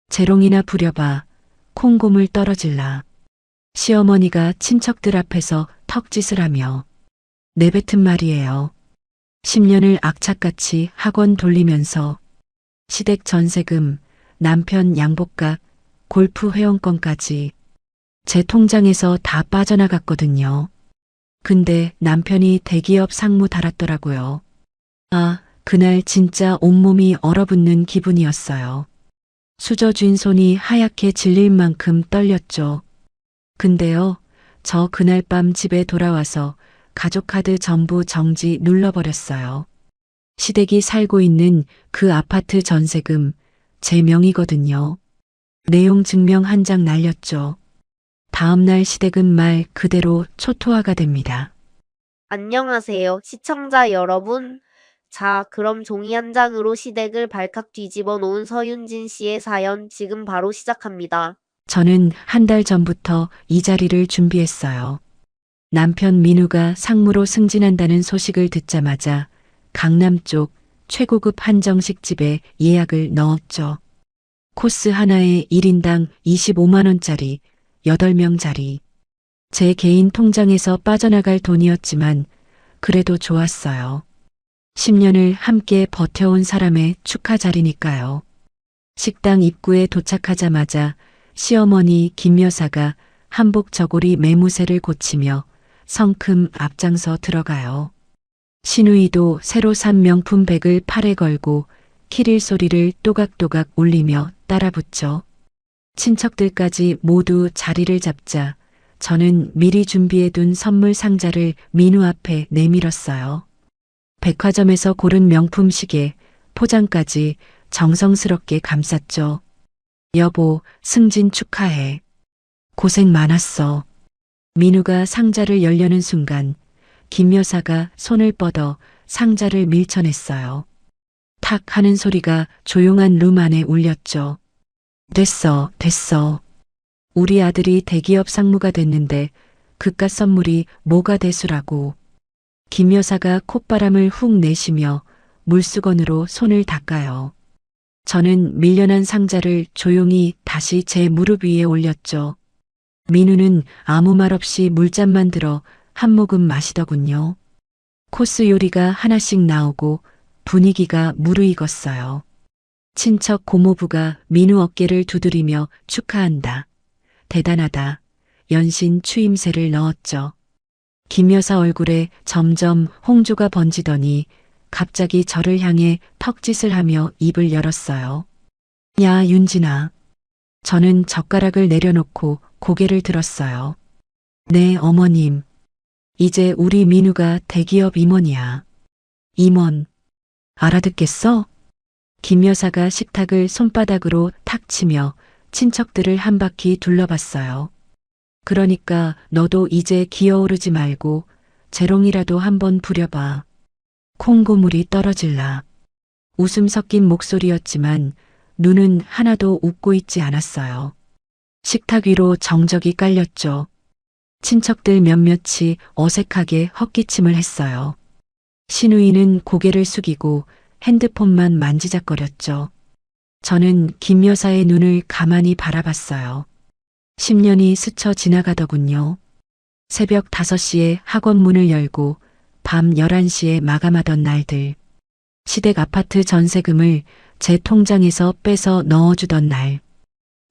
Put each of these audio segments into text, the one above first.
재롱이나 부려봐. 콩고물 떨어질라. 시어머니가 친척들 앞에서 턱짓을 하며 내뱉은 말이에요. 10년을 악착같이 학원 돌리면서 시댁 전세금, 남편 양복값, 골프 회원권까지 제 통장에서 다 빠져나갔거든요. 근데 남편이 대기업 상무 달았더라고요. 아, 그날 진짜 온몸이 얼어붙는 기분이었어요. 수저 쥔 손이 하얗게 질릴 만큼 떨렸죠. 근데요, 저 그날 밤 집에 돌아와서 가족카드 전부 정지 눌러버렸어요. 시댁이 살고 있는 그 아파트 전세금 제 명의거든요. 내용 증명 한 장 날렸죠. 다음날 시댁은 말 그대로 초토화가 됩니다. 안녕하세요, 시청자 여러분. 자, 그럼 종이 한 장으로 시댁을 발칵 뒤집어 놓은 서윤진 씨의 사연 지금 바로 시작합니다. 저는 한 달 전부터 이 자리를 준비했어요. 남편 민우가 상무로 승진한다는 소식을 듣자마자 강남 쪽 최고급 한정식 집에 예약을 넣었죠. 코스 하나에 1인당 25만 원짜리 8명 자리. 제 개인 통장에서 빠져나갈 돈이었지만 그래도 좋았어요. 10년을 함께 버텨온 사람의 축하 자리니까요. 식당 입구에 도착하자마자 시어머니 김 여사가 한복 저고리 매무새를 고치며 성큼 앞장서 들어가요. 시누이도 새로 산 명품 백을 팔에 걸고 키릴 소리를 또각또각 울리며 따라붙죠. 친척들까지 모두 자리를 잡자 저는 미리 준비해둔 선물 상자를 민우 앞에 내밀었어요. 백화점에서 고른 명품 시계, 포장까지 정성스럽게 감쌌죠. 여보, 승진 축하해. 고생 많았어. 민우가 상자를 열려는 순간 김 여사가 손을 뻗어 상자를 밀쳐냈어요. 탁 하는 소리가 조용한 룸 안에 울렸죠. 됐어, 됐어. 우리 아들이 대기업 상무가 됐는데 그깟 선물이 뭐가 대수라고. 김 여사가 콧바람을 훅 내쉬며 물수건으로 손을 닦아요. 저는 밀려난 상자를 조용히 다시 제 무릎 위에 올렸죠. 민우는 아무 말 없이 물잔만 들어 한 모금 마시더군요. 코스 요리가 하나씩 나오고 분위기가 무르익었어요. 친척 고모부가 민우 어깨를 두드리며 축하한다. 대단하다. 연신 추임새를 넣었죠. 김 여사 얼굴에 점점 홍조가 번지더니 갑자기 저를 향해 턱짓을 하며 입을 열었어요. 야, 윤진아. 저는 젓가락을 내려놓고 고개를 들었어요. 네, 어머님. 이제 우리 민우가 대기업 임원이야. 임원. 알아듣겠어? 김 여사가 식탁을 손바닥으로 탁 치며 친척들을 한 바퀴 둘러봤어요. 그러니까 너도 이제 기어오르지 말고 재롱이라도 한번 부려봐. 콩고물이 떨어질라. 웃음 섞인 목소리였지만 눈은 하나도 웃고 있지 않았어요. 식탁 위로 정적이 깔렸죠. 친척들 몇몇이 어색하게 헛기침을 했어요. 시누이는 고개를 숙이고 핸드폰만 만지작거렸죠. 저는 김 여사의 눈을 가만히 바라봤어요. 10년이 스쳐 지나가더군요. 새벽 5시에 학원 문을 열고 밤 11시에 마감하던 날들. 시댁 아파트 전세금을 제 통장에서 빼서 넣어주던 날.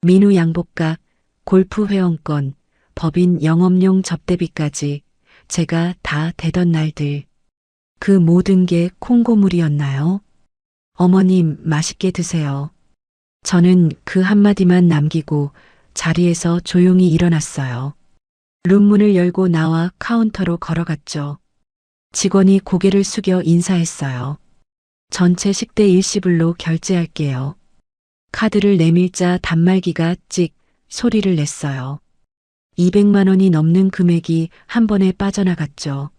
민우 양복값, 골프 회원권, 법인 영업용 접대비까지 제가 다 대던 날들. 그 모든 게 콩고물이었나요? 어머님, 맛있게 드세요. 저는 그 한마디만 남기고 자리에서 조용히 일어났어요. 룸문을 열고 나와 카운터로 걸어갔죠. 직원이 고개를 숙여 인사했어요. 전체 식대 일시불로 결제할게요. 카드를 내밀자 단말기가 찍 소리를 냈어요. 200만 원이 넘는 금액이 한 번에 빠져나갔죠.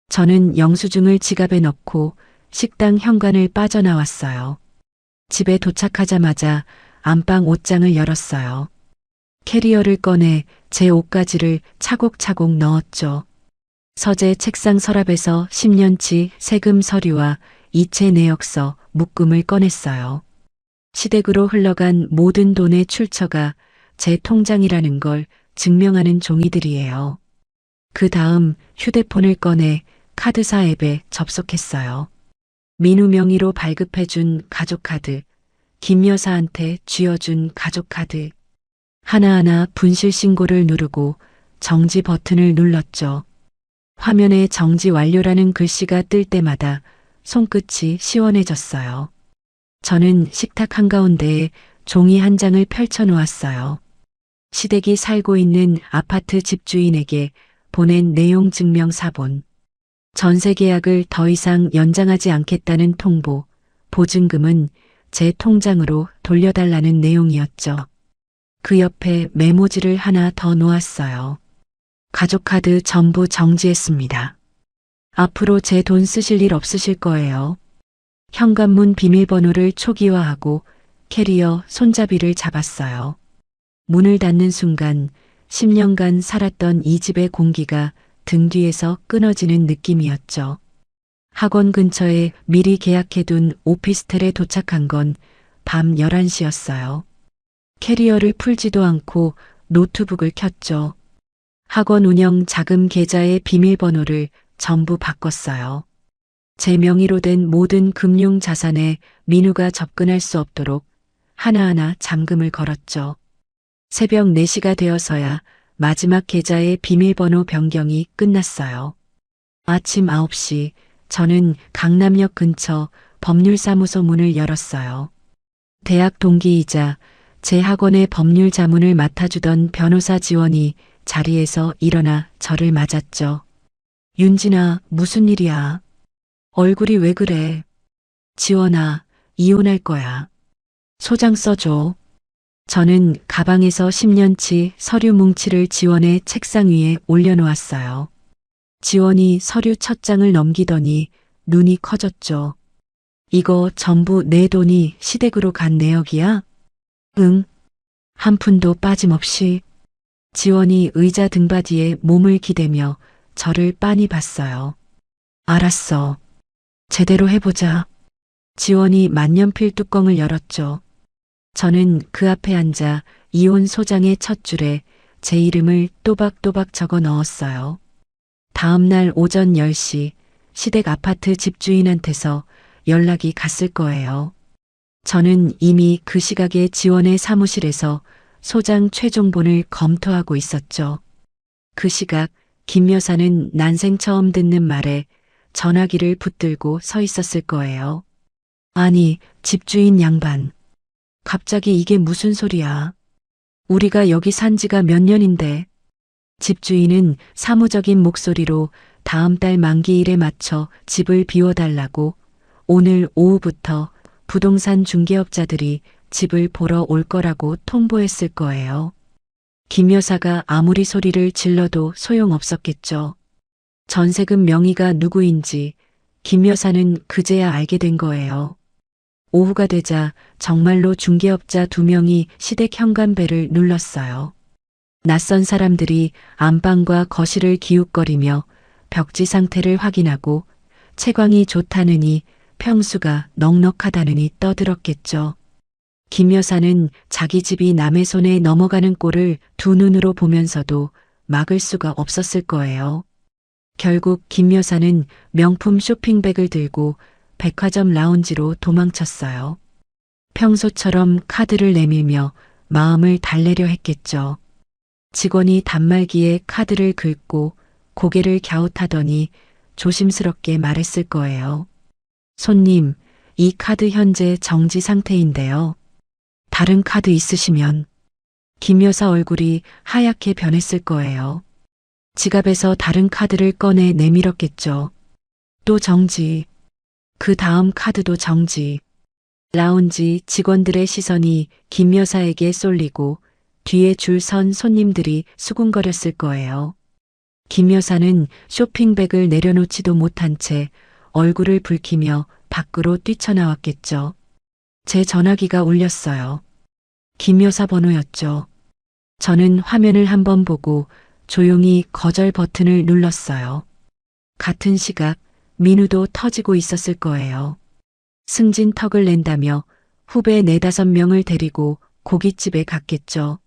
저는 영수증을 지갑에 넣고 식당 현관을 빠져나왔어요. 집에 도착하자마자 안방 옷장을 열었어요. 캐리어를 꺼내 제 옷가지를 차곡차곡 넣었죠. 서재 책상 서랍에서 10년치 세금 서류와 이체 내역서 묶음을 꺼냈어요. 시댁으로 흘러간 모든 돈의 출처가 제 통장이라는 걸 증명하는 종이들이에요. 그 다음 휴대폰을 꺼내 카드사 앱에 접속했어요. 민우 명의로 발급해준 가족카드, 김 여사한테 쥐어준 가족카드. 하나하나 분실 신고를 누르고 정지 버튼을 눌렀죠. 화면에 정지 완료라는 글씨가 뜰 때마다 손끝이 시원해졌어요. 저는 식탁 한가운데에 종이 한 장을 펼쳐 놓았어요. 시댁이 살고 있는 아파트 집주인에게 보낸 내용 증명 사본. 전세 계약을 더 이상 연장하지 않겠다는 통보, 보증금은 제 통장으로 돌려달라는 내용이었죠. 그 옆에 메모지를 하나 더 놓았어요. 가족카드 전부 정지했습니다. 앞으로 제 돈 쓰실 일 없으실 거예요. 현관문 비밀번호를 초기화하고 캐리어 손잡이를 잡았어요. 문을 닫는 순간 10년간 살았던 이 집의 공기가 등 뒤에서 끊어지는 느낌이었죠. 학원 근처에 미리 계약해둔 오피스텔에 도착한 건 밤 11시였어요. 캐리어를 풀지도 않고 노트북을 켰죠. 학원 운영 자금 계좌의 비밀번호를 전부 바꿨어요. 제 명의로 된 모든 금융 자산에 민우가 접근할 수 없도록 하나하나 잠금을 걸었죠. 새벽 4시가 되어서야 마지막 계좌의 비밀번호 변경이 끝났어요. 아침 9시 저는 강남역 근처 법률사무소 문을 열었어요. 대학 동기이자 제 학원의 법률 자문을 맡아주던 변호사 지원이 자리에서 일어나 저를 맞았죠. 윤진아, 무슨 일이야? 얼굴이 왜 그래? 지원아, 이혼할 거야. 소장 써줘. 저는 가방에서 10년치 서류 뭉치를 지원의 책상 위에 올려놓았어요. 지원이 서류 첫 장을 넘기더니 눈이 커졌죠. 이거 전부 내 돈이 시댁으로 간 내역이야? 응. 한 푼도 빠짐없이. 지원이 의자 등받이에 몸을 기대며 저를 빤히 봤어요. 알았어. 제대로 해보자. 지원이 만년필 뚜껑을 열었죠. 저는 그 앞에 앉아 이혼 소장의 첫 줄에 제 이름을 또박또박 적어 넣었어요. 다음 날 오전 10시 시댁 아파트 집주인한테서 연락이 갔을 거예요. 저는 이미 그 시각에 지원의 사무실에서 소장 최종본을 검토하고 있었죠. 그 시각 김 여사는 난생 처음 듣는 말에 전화기를 붙들고 서 있었을 거예요. 아니, 집주인 양반. 갑자기 이게 무슨 소리야? 우리가 여기 산 지가 몇 년인데. 집주인은 사무적인 목소리로 다음 달 만기일에 맞춰 집을 비워달라고 오늘 오후부터 부동산 중개업자들이 집을 보러 올 거라고 통보했을 거예요. 김 여사가 아무리 소리를 질러도 소용없었겠죠. 전세금 명의가 누구인지 김 여사는 그제야 알게 된 거예요. 오후가 되자 정말로 중개업자 2명이 시댁 현관벨을 눌렀어요. 낯선 사람들이 안방과 거실을 기웃거리며 벽지 상태를 확인하고 채광이 좋다느니 평수가 넉넉하다느니 떠들었겠죠. 김 여사는 자기 집이 남의 손에 넘어가는 꼴을 두 눈으로 보면서도 막을 수가 없었을 거예요. 결국 김 여사는 명품 쇼핑백을 들고 백화점 라운지로 도망쳤어요. 평소처럼 카드를 내밀며 마음을 달래려 했겠죠. 직원이 단말기에 카드를 긁고 고개를 갸웃하더니 조심스럽게 말했을 거예요. 손님, 이 카드 현재 정지 상태인데요. 다른 카드 있으시면. 김 여사 얼굴이 하얗게 변했을 거예요. 지갑에서 다른 카드를 꺼내 내밀었겠죠. 또 정지. 그 다음 카드도 정지. 라운지 직원들의 시선이 김 여사에게 쏠리고 뒤에 줄 선 손님들이 수군거렸을 거예요. 김 여사는 쇼핑백을 내려놓지도 못한 채 얼굴을 붉히며 밖으로 뛰쳐나왔겠죠. 제 전화기가 울렸어요. 김 여사 번호였죠. 저는 화면을 한번 보고 조용히 거절 버튼을 눌렀어요. 같은 시각 민우도 터지고 있었을 거예요. 승진 턱을 낸다며 후배 4~5명을 데리고 고깃집에 갔겠죠.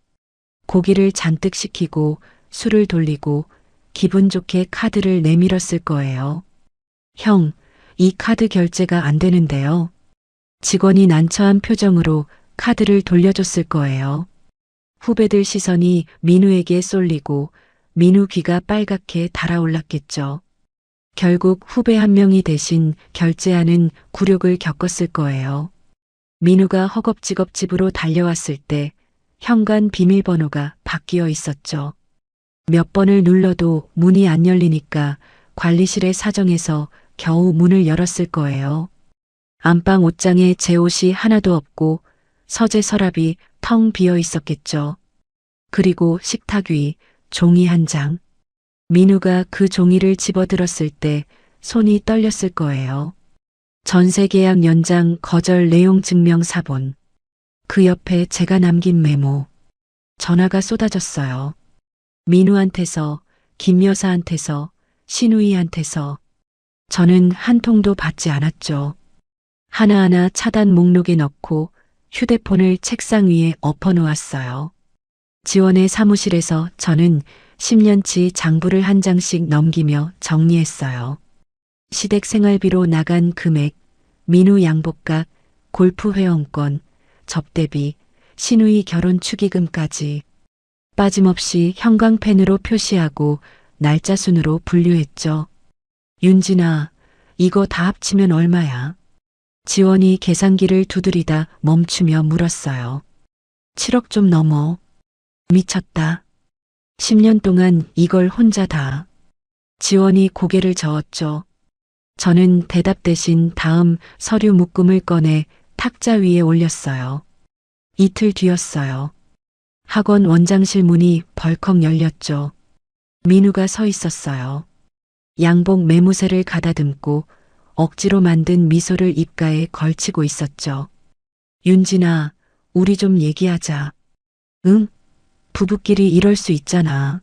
고기를 잔뜩 시키고 술을 돌리고 기분 좋게 카드를 내밀었을 거예요. 형, 이 카드 결제가 안 되는데요. 직원이 난처한 표정으로 카드를 돌려줬을 거예요. 후배들 시선이 민우에게 쏠리고 민우 귀가 빨갛게 달아올랐겠죠. 결국 후배 한 명이 대신 결제하는 굴욕을 겪었을 거예요. 민우가 허겁지겁 집으로 달려왔을 때 현관 비밀번호가 바뀌어 있었죠. 몇 번을 눌러도 문이 안 열리니까 관리실의 사정에서 겨우 문을 열었을 거예요. 안방 옷장에 제 옷이 하나도 없고 서재 서랍이 텅 비어 있었겠죠. 그리고 식탁 위 종이 한 장. 민우가 그 종이를 집어들었을 때 손이 떨렸을 거예요. 전세 계약 연장 거절 내용 증명 사본. 그 옆에 제가 남긴 메모. 전화가 쏟아졌어요. 민우한테서, 김 여사한테서, 신우이한테서. 저는 한 통도 받지 않았죠. 하나하나 차단 목록에 넣고 휴대폰을 책상 위에 엎어놓았어요. 지원의 사무실에서 저는 10년치 장부를 한 장씩 넘기며 정리했어요. 시댁 생활비로 나간 금액, 민우 양복값, 골프 회원권, 접대비, 신우이 결혼 축의금까지 빠짐없이 형광펜으로 표시하고 날짜 순으로 분류했죠. 윤진아, 이거 다 합치면 얼마야? 지원이 계산기를 두드리다 멈추며 물었어요. 7억 좀 넘어. 미쳤다. 10년 동안 이걸 혼자 다. 지원이 고개를 저었죠. 저는 대답 대신 다음 서류 묶음을 꺼내 탁자 위에 올렸어요. 이틀 뒤였어요. 학원 원장실 문이 벌컥 열렸죠. 민우가 서 있었어요. 양복 매무새를 가다듬고 억지로 만든 미소를 입가에 걸치고 있었죠. 윤진아, 우리 좀 얘기하자. 응? 부부끼리 이럴 수 있잖아.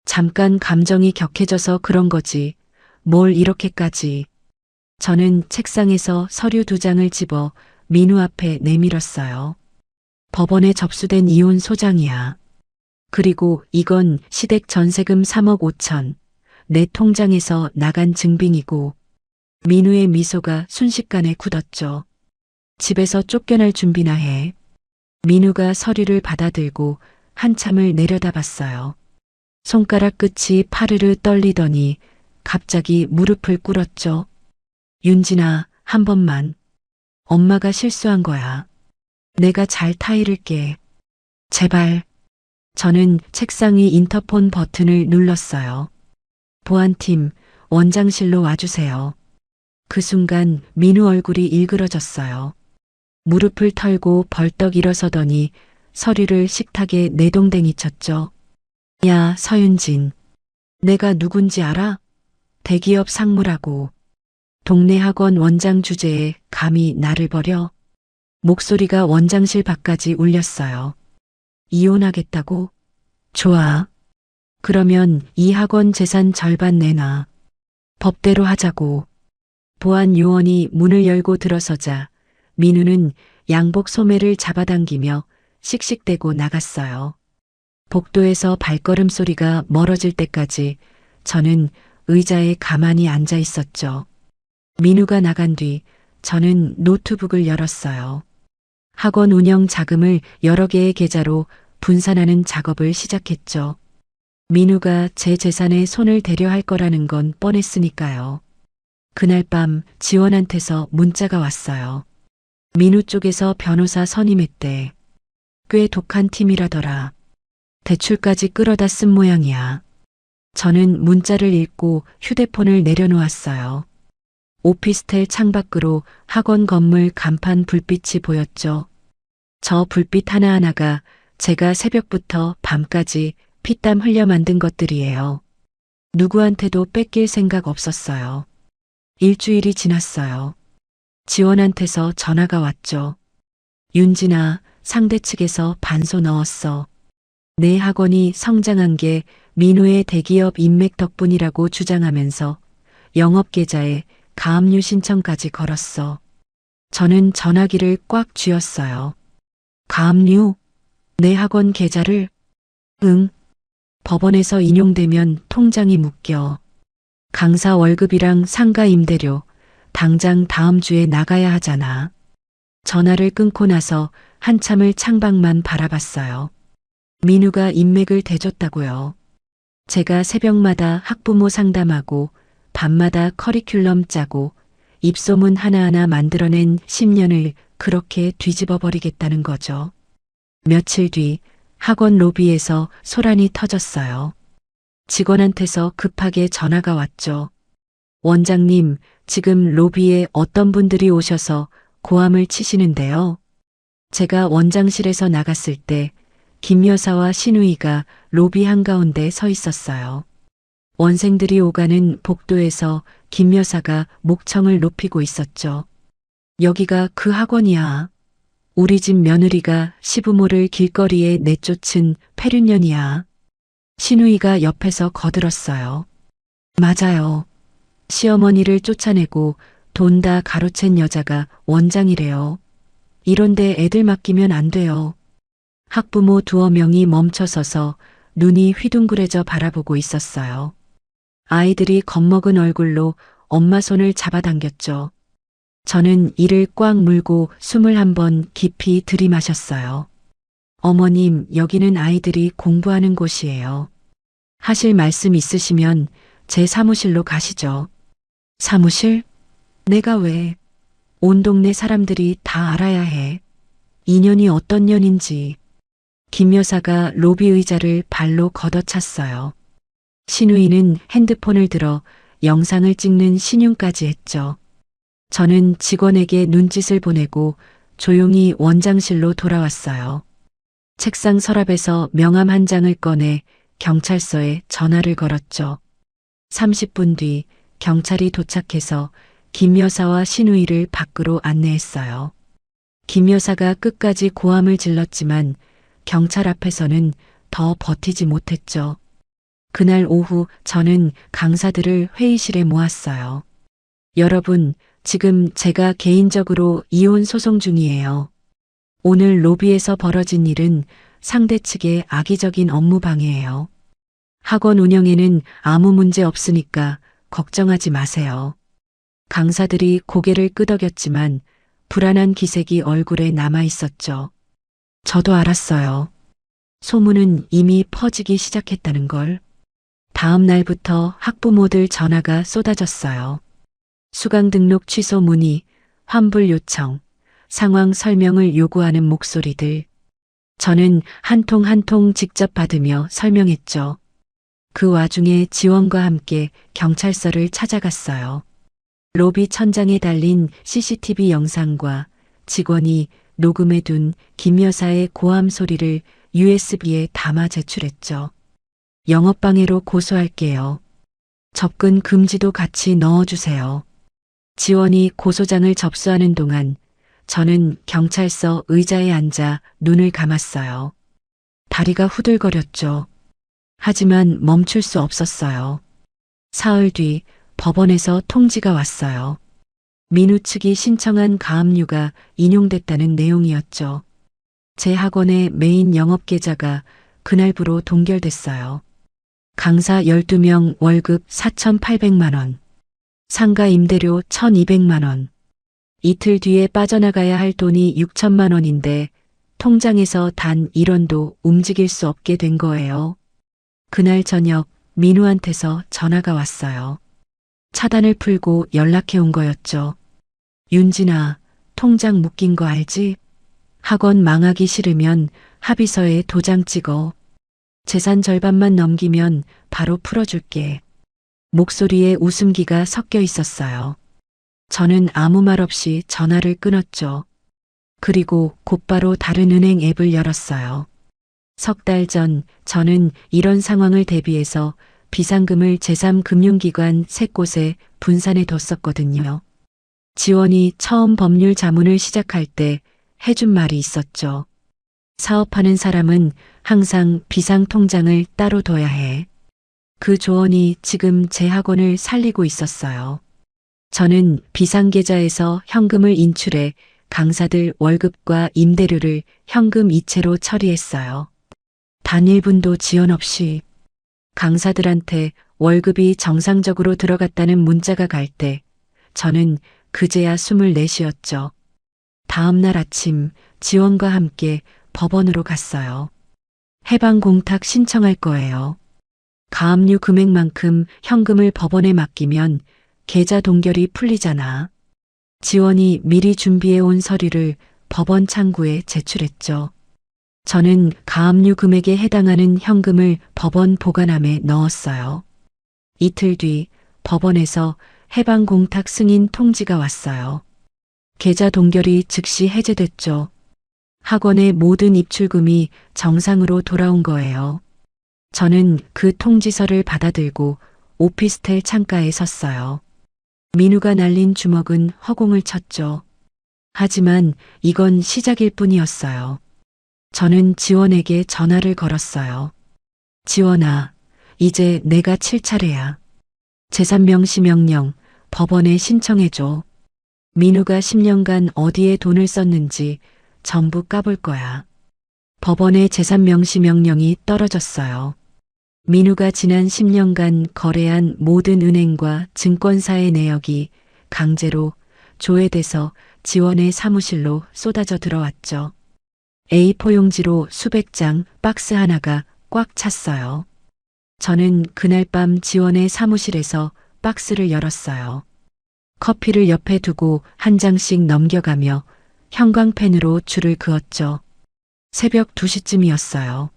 잠깐 감정이 격해져서 그런 거지. 뭘 이렇게까지. 저는 책상에서 서류 2장을 집어 민우 앞에 내밀었어요. 법원에 접수된 이혼 소장이야. 그리고 이건 시댁 전세금 3억 5천. 내 통장에서 나간 증빙이고. 민우의 미소가 순식간에 굳었죠. 집에서 쫓겨날 준비나 해. 민우가 서류를 받아들고 한참을 내려다봤어요. 손가락 끝이 파르르 떨리더니 갑자기 무릎을 꿇었죠. 윤진아, 한 번만. 엄마가 실수한 거야. 내가 잘 타이를게. 제발. 저는 책상 위 인터폰 버튼을 눌렀어요. 보안팀, 원장실로 와주세요. 그 순간 민우 얼굴이 일그러졌어요. 무릎을 털고 벌떡 일어서더니 서류를 식탁에 내동댕이 쳤죠. 야, 서윤진. 내가 누군지 알아? 대기업 상무라고. 동네 학원 원장 주제에 감히 나를 버려? 목소리가 원장실 밖까지 울렸어요. 이혼하겠다고? 좋아. 그러면 이 학원 재산 절반 내놔. 법대로 하자고. 보안 요원이 문을 열고 들어서자 민우는 양복 소매를 잡아당기며 씩씩대고 나갔어요. 복도에서 발걸음 소리가 멀어질 때까지 저는 의자에 가만히 앉아 있었죠. 민우가 나간 뒤 저는 노트북을 열었어요. 학원 운영 자금을 여러 개의 계좌로 분산하는 작업을 시작했죠. 민우가 제 재산에 손을 대려 할 거라는 건 뻔했으니까요. 그날 밤 지원한테서 문자가 왔어요. 민우 쪽에서 변호사 선임했대. 꽤 독한 팀이라더라. 대출까지 끌어다 쓴 모양이야. 저는 문자를 읽고 휴대폰을 내려놓았어요. 오피스텔 창밖으로 학원 건물 간판 불빛이 보였죠. 저 불빛 하나하나가 제가 새벽부터 밤까지 피땀 흘려 만든 것들이에요. 누구한테도 뺏길 생각 없었어요. 일주일이 지났어요. 지원한테서 전화가 왔죠. 윤진아, 상대 측에서 반소 넣었어. 내 학원이 성장한 게 민우의 대기업 인맥 덕분이라고 주장하면서 영업계좌에 가압류 신청까지 걸었어. 저는 전화기를 꽉 쥐었어요. 가압류? 내 학원 계좌를? 응. 법원에서 인용되면 통장이 묶여. 강사 월급이랑 상가 임대료, 당장 다음 주에 나가야 하잖아. 전화를 끊고 나서 한참을 창밖만 바라봤어요. 민우가 인맥을 대줬다고요. 제가 새벽마다 학부모 상담하고 밤마다 커리큘럼 짜고 입소문 하나하나 만들어낸 10년을 그렇게 뒤집어 버리겠다는 거죠. 며칠 뒤 학원 로비에서 소란이 터졌어요. 직원한테서 급하게 전화가 왔죠. 원장님, 지금 로비에 어떤 분들이 오셔서 고함을 치시는데요. 제가 원장실에서 나갔을 때 김 여사와 신우이가 로비 한가운데 서 있었어요. 원생들이 오가는 복도에서 김 여사가 목청을 높이고 있었죠. 여기가 그 학원이야. 우리 집 며느리가 시부모를 길거리에 내쫓은 폐륜년이야. 신우이가 옆에서 거들었어요. 맞아요. 시어머니를 쫓아내고 돈 다 가로챈 여자가 원장이래요. 이런데 애들 맡기면 안 돼요. 학부모 두어 명이 멈춰서서 눈이 휘둥그레져 바라보고 있었어요. 아이들이 겁먹은 얼굴로 엄마 손을 잡아당겼죠. 저는 이를 꽉 물고 숨을 한번 깊이 들이마셨어요. 어머님, 여기는 아이들이 공부하는 곳이에요. 하실 말씀 있으시면 제 사무실로 가시죠. 사무실? 내가 왜? 온 동네 사람들이 다 알아야 해. 인연이 어떤 년인지. 김 여사가 로비 의자를 발로 걷어찼어요. 신우이는 핸드폰을 들어 영상을 찍는 신용까지 했죠. 저는 직원에게 눈짓을 보내고 조용히 원장실로 돌아왔어요. 책상 서랍에서 명함 한 장을 꺼내 경찰서에 전화를 걸었죠. 30분 뒤 경찰이 도착해서 김 여사와 신우이를 밖으로 안내했어요. 김 여사가 끝까지 고함을 질렀지만 경찰 앞에서는 더 버티지 못했죠. 그날 오후 저는 강사들을 회의실에 모았어요. 여러분, 지금 제가 개인적으로 이혼 소송 중이에요. 오늘 로비에서 벌어진 일은 상대 측의 악의적인 업무 방해예요. 학원 운영에는 아무 문제 없으니까 걱정하지 마세요. 강사들이 고개를 끄덕였지만 불안한 기색이 얼굴에 남아 있었죠. 저도 알았어요. 소문은 이미 퍼지기 시작했다는 걸. 다음 날부터 학부모들 전화가 쏟아졌어요. 수강 등록 취소 문의, 환불 요청, 상황 설명을 요구하는 목소리들. 저는 한 통 한 통 직접 받으며 설명했죠. 그 와중에 지원과 함께 경찰서를 찾아갔어요. 로비 천장에 달린 CCTV 영상과 직원이 녹음해둔 김 여사의 고함 소리를 USB에 담아 제출했죠. 영업방해로 고소할게요. 접근 금지도 같이 넣어주세요. 지원이 고소장을 접수하는 동안 저는 경찰서 의자에 앉아 눈을 감았어요. 다리가 후들거렸죠. 하지만 멈출 수 없었어요. 사흘 뒤 법원에서 통지가 왔어요. 민우 측이 신청한 가압류가 인용됐다는 내용이었죠. 제 학원의 메인 영업 계좌가 그날부로 동결됐어요. 강사 12명 월급 4,800만 원. 상가 임대료 1,200만 원. 이틀 뒤에 빠져나가야 할 돈이 6천만 원인데 통장에서 단 1원도 움직일 수 없게 된 거예요. 그날 저녁 민우한테서 전화가 왔어요. 차단을 풀고 연락해 온 거였죠. 윤진아, 통장 묶인 거 알지? 학원 망하기 싫으면 합의서에 도장 찍어. 재산 절반만 넘기면 바로 풀어줄게. 목소리에 웃음기가 섞여 있었어요. 저는 아무 말 없이 전화를 끊었죠. 그리고 곧바로 다른 은행 앱을 열었어요. 석 달 전 저는 이런 상황을 대비해서 비상금을 제3금융기관 3곳에 분산해 뒀었거든요. 지원이 처음 법률 자문을 시작할 때 해준 말이 있었죠. 사업하는 사람은 항상 비상통장을 따로 둬야 해. 그 조언이 지금 제 학원을 살리고 있었어요. 저는 비상계좌에서 현금을 인출해 강사들 월급과 임대료를 현금 이체로 처리했어요. 단 1분도 지연 없이 강사들한테 월급이 정상적으로 들어갔다는 문자가 갈 때 저는 그제야 숨을 내쉬었죠. 다음 날 아침 지원과 함께 법원으로 갔어요. 해방 공탁 신청할 거예요. 가압류 금액만큼 현금을 법원에 맡기면 계좌 동결이 풀리잖아. 지원이 미리 준비해 온 서류를 법원 창구에 제출했죠. 저는 가압류 금액에 해당하는 현금을 법원 보관함에 넣었어요. 이틀 뒤 법원에서 해방 공탁 승인 통지가 왔어요. 계좌 동결이 즉시 해제됐죠. 학원의 모든 입출금이 정상으로 돌아온 거예요. 저는 그 통지서를 받아들고 오피스텔 창가에 섰어요. 민우가 날린 주먹은 허공을 쳤죠. 하지만 이건 시작일 뿐이었어요. 저는 지원에게 전화를 걸었어요. 지원아, 이제 내가 칠 차례야. 재산명시 명령 법원에 신청해줘. 민우가 10년간 어디에 돈을 썼는지 전부 까볼 거야. 법원의 재산명시 명령이 떨어졌어요. 민우가 지난 10년간 거래한 모든 은행과 증권사의 내역이 강제로 조회돼서 지원의 사무실로 쏟아져 들어왔죠. A4 용지로 수백 장 박스 하나가 꽉 찼어요. 저는 그날 밤 지원의 사무실에서 박스를 열었어요. 커피를 옆에 두고 한 장씩 넘겨가며 형광펜으로 줄을 그었죠. 새벽 2시쯤이었어요.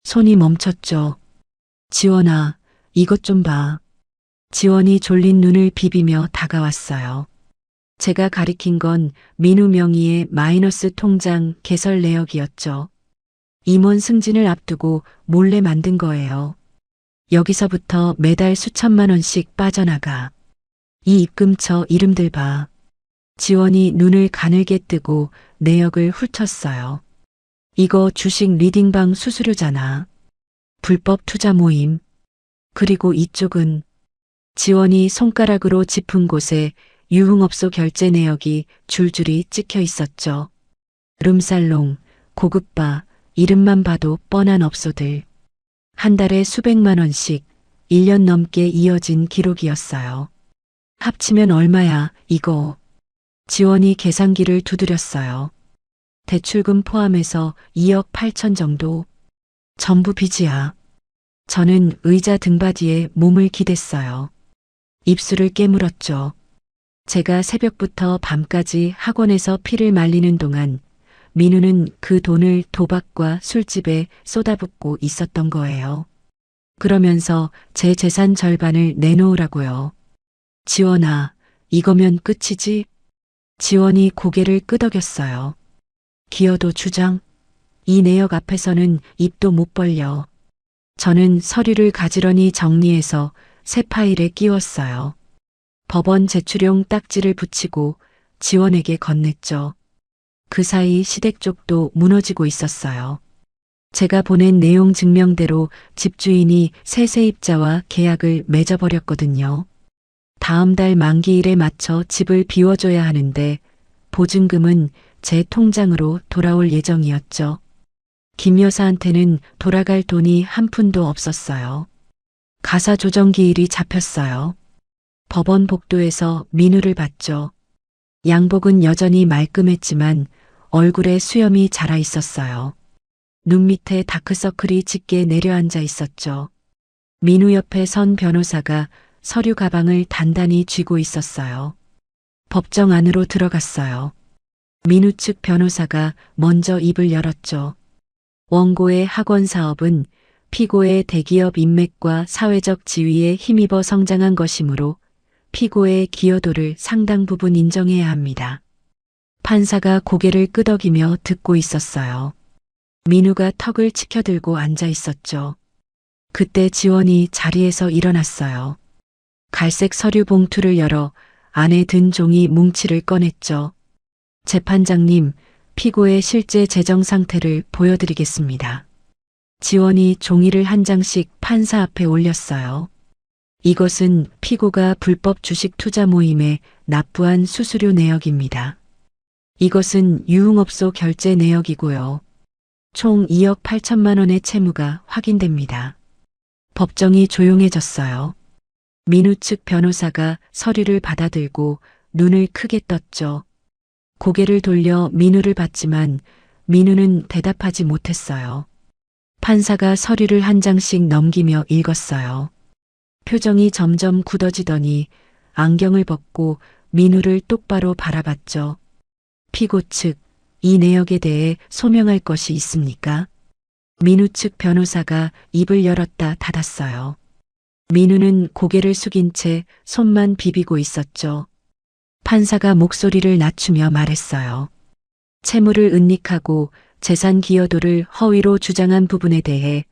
손이 멈췄죠. 지원아, 이것 좀 봐. 지원이 졸린 눈을 비비며 다가왔어요. 제가 가리킨 건 민우 명의의 마이너스 통장 개설 내역이었죠. 임원 승진을 앞두고 몰래 만든 거예요. 여기서부터 매달 수천만 원씩 빠져나가. 이 입금처 이름들 봐. 지원이 눈을 가늘게 뜨고 내역을 훑었어요. 이거 주식 리딩방 수수료잖아. 불법 투자 모임. 그리고 이쪽은 지원이 손가락으로 짚은 곳에 유흥업소 결제 내역이 줄줄이 찍혀 있었죠. 룸살롱, 고급바, 이름만 봐도 뻔한 업소들. 한 달에 수백만 원씩 1년 넘게 이어진 기록이었어요. 합치면 얼마야, 이거. 지원이 계산기를 두드렸어요. 대출금 포함해서 2억 8천 정도. 전부 빚이야. 저는 의자 등받이에 몸을 기댔어요. 입술을 깨물었죠. 제가 새벽부터 밤까지 학원에서 피를 말리는 동안 민우는 그 돈을 도박과 술집에 쏟아붓고 있었던 거예요. 그러면서 제 재산 절반을 내놓으라고요. 지원아, 이거면 끝이지? 지원이 고개를 끄덕였어요. 기어도 주장? 이 내역 앞에서는 입도 못 벌려. 저는 서류를 가지런히 정리해서 새 파일에 끼웠어요. 법원 제출용 딱지를 붙이고 지원에게 건넸죠. 그 사이 시댁 쪽도 무너지고 있었어요. 제가 보낸 내용 증명대로 집주인이 새 세입자와 계약을 맺어버렸거든요. 다음 달 만기일에 맞춰 집을 비워줘야 하는데 보증금은 제 통장으로 돌아올 예정이었죠. 김 여사한테는 돌아갈 돈이 한 푼도 없었어요. 가사 조정기일이 잡혔어요. 법원 복도에서 민우를 봤죠. 양복은 여전히 말끔했지만 얼굴에 수염이 자라 있었어요. 눈 밑에 다크서클이 짙게 내려앉아 있었죠. 민우 옆에 선 변호사가 서류 가방을 단단히 쥐고 있었어요. 법정 안으로 들어갔어요. 민우 측 변호사가 먼저 입을 열었죠. 원고의 학원 사업은 피고의 대기업 인맥과 사회적 지위에 힘입어 성장한 것이므로 피고의 기여도를 상당 부분 인정해야 합니다. 판사가 고개를 끄덕이며 듣고 있었어요. 민우가 턱을 치켜들고 앉아 있었죠. 그때 지원이 자리에서 일어났어요. 갈색 서류 봉투를 열어 안에 든 종이 뭉치를 꺼냈죠. 재판장님, 피고의 실제 재정 상태를 보여드리겠습니다. 지원이 종이를 한 장씩 판사 앞에 올렸어요. 이것은 피고가 불법 주식 투자 모임에 납부한 수수료 내역입니다. 이것은 유흥업소 결제 내역이고요. 총 2억 8천만 원의 채무가 확인됩니다. 법정이 조용해졌어요. 민우 측 변호사가 서류를 받아들고 눈을 크게 떴죠. 고개를 돌려 민우를 봤지만 민우는 대답하지 못했어요. 판사가 서류를 한 장씩 넘기며 읽었어요. 표정이 점점 굳어지더니 안경을 벗고 민우를 똑바로 바라봤죠. 피고 측, 이 내역에 대해 소명할 것이 있습니까? 민우 측 변호사가 입을 열었다 닫았어요. 민우는 고개를 숙인 채 손만 비비고 있었죠. 판사가 목소리를 낮추며 말했어요. 채무를 은닉하고 재산 기여도를 허위로 주장한 부분에 대해